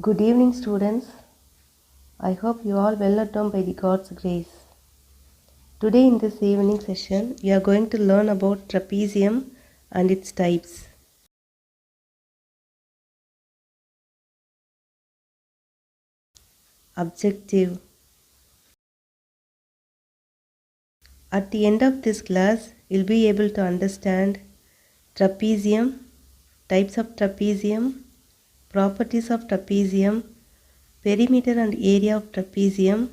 Good evening, students. I hope you all well at home by the God's grace. Today in this evening session, we are going to learn about trapezium and its types. Objective. At the end of this class, you'll be able to understand trapezium, types of trapezium, properties of trapezium, perimeter and area of trapezium,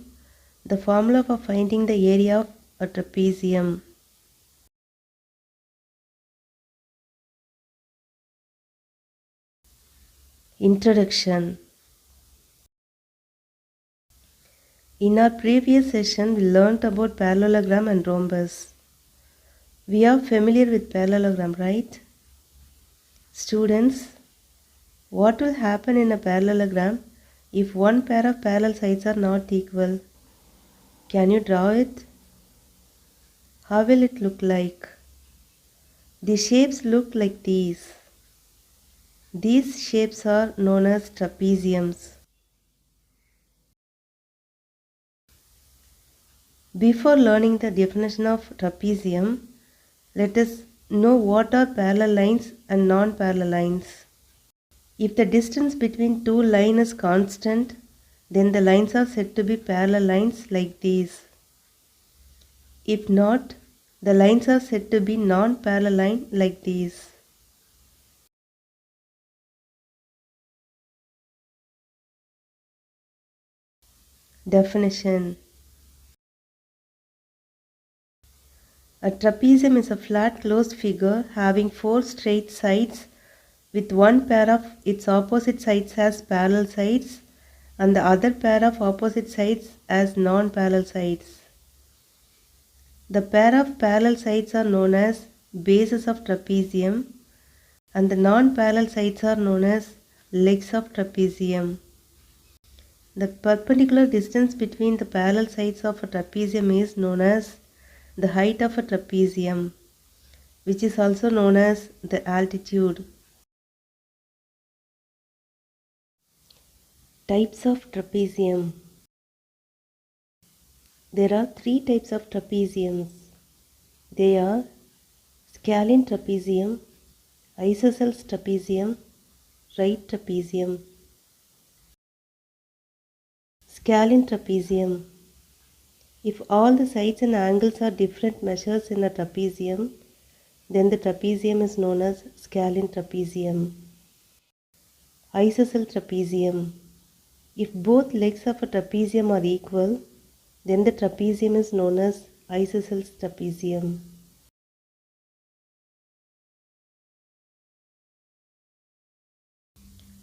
the formula for finding the area of a trapezium. Introduction. In our previous session, we learnt about parallelogram and rhombus. We are familiar with parallelogram, right? Students, what will happen in a parallelogram if one pair of parallel sides are not equal? Can you draw it? How will it look like? The shapes look like these. These shapes are known as trapeziums. Before learning the definition of trapezium, let us know what are parallel lines and non-parallel lines. If the distance between two lines is constant, then the lines are said to be parallel lines like these. If not, the lines are said to be non-parallel line like these. Definition. A trapezium is a flat closed figure having four straight sides with one pair of its opposite sides as parallel sides and the other pair of opposite sides as non-parallel sides. The pair of parallel sides are known as bases of trapezium and the non-parallel sides are known as legs of trapezium. The perpendicular distance between the parallel sides of a trapezium is known as the height of a trapezium, which is also known as the altitude. Types of trapezium. There are three types of trapeziums. They are scalene trapezium, isosceles trapezium, right trapezium. Scalene trapezium. If all the sides and angles are different measures in a trapezium, then the trapezium is known as scalene trapezium. Isosceles trapezium. If both legs of a trapezium are equal, then the trapezium is known as isosceles trapezium.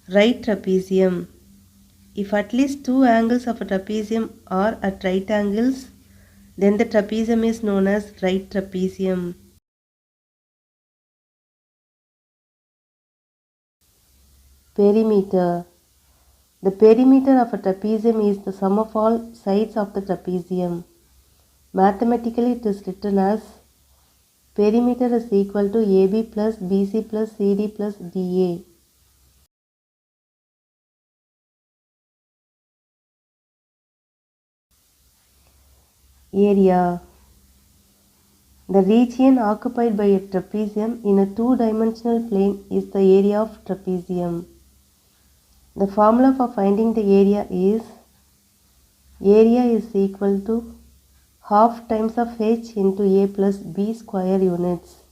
Right trapezium. If at least two angles of a trapezium are at right angles, then the trapezium is known as right trapezium. Perimeter. The perimeter of a trapezium is the sum of all sides of the trapezium. Mathematically, it is written as perimeter is equal to AB plus BC plus CD plus DA. Area. The region occupied by a trapezium in a two-dimensional plane is the area of trapezium. The formula for finding the area is equal to half times of h into a plus b square units.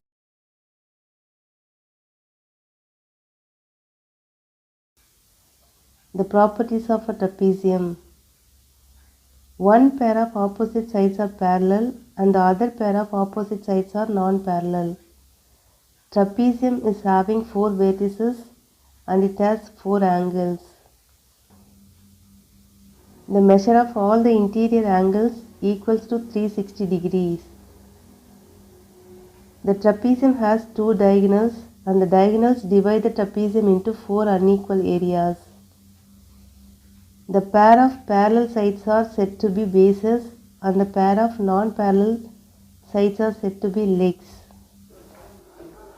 The properties of a trapezium. One pair of opposite sides are parallel and the other pair of opposite sides are non-parallel. Trapezium is having four vertices and it has four angles. The measure of all the interior angles equals to 360 degrees. The trapezium has two diagonals and the diagonals divide the trapezium into four unequal areas. The pair of parallel sides are said to be bases and the pair of non-parallel sides are said to be legs.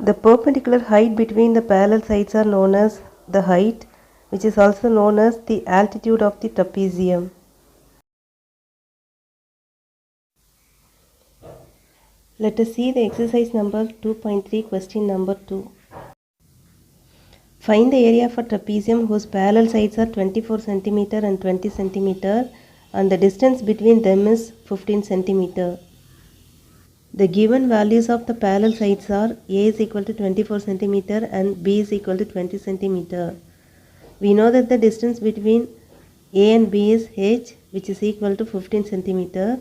The perpendicular height between the parallel sides are known as the height which is also known as the altitude of the trapezium. Let us see the exercise number 2.3, question number 2. Find the area of a trapezium whose parallel sides are 24 cm and 20 cm and the distance between them is 15 cm. The given values of the parallel sides are A is equal to 24 cm and B is equal to 20 cm. We know that the distance between A and B is h, which is equal to 15 cm,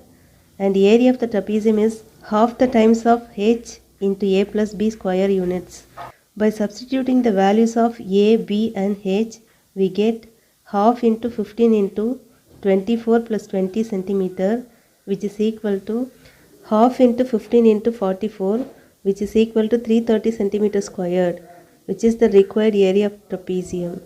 and the area of the trapezium is half the times of h into A plus B square units. By substituting the values of A, B and h, we get half into 15 into 24 plus 20 cm, which is equal to half into 15 into 44, which is equal to 330 cm squared, which is the required area of trapezium.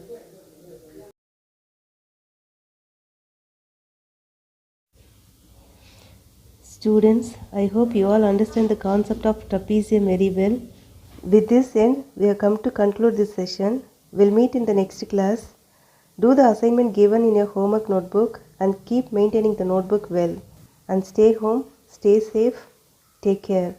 Students, I hope you all understand the concept of trapezium very well. With this end, we have come to conclude this session. We'll meet in the next class. Do the assignment given in your homework notebook and keep maintaining the notebook well. And stay home, stay safe, take care.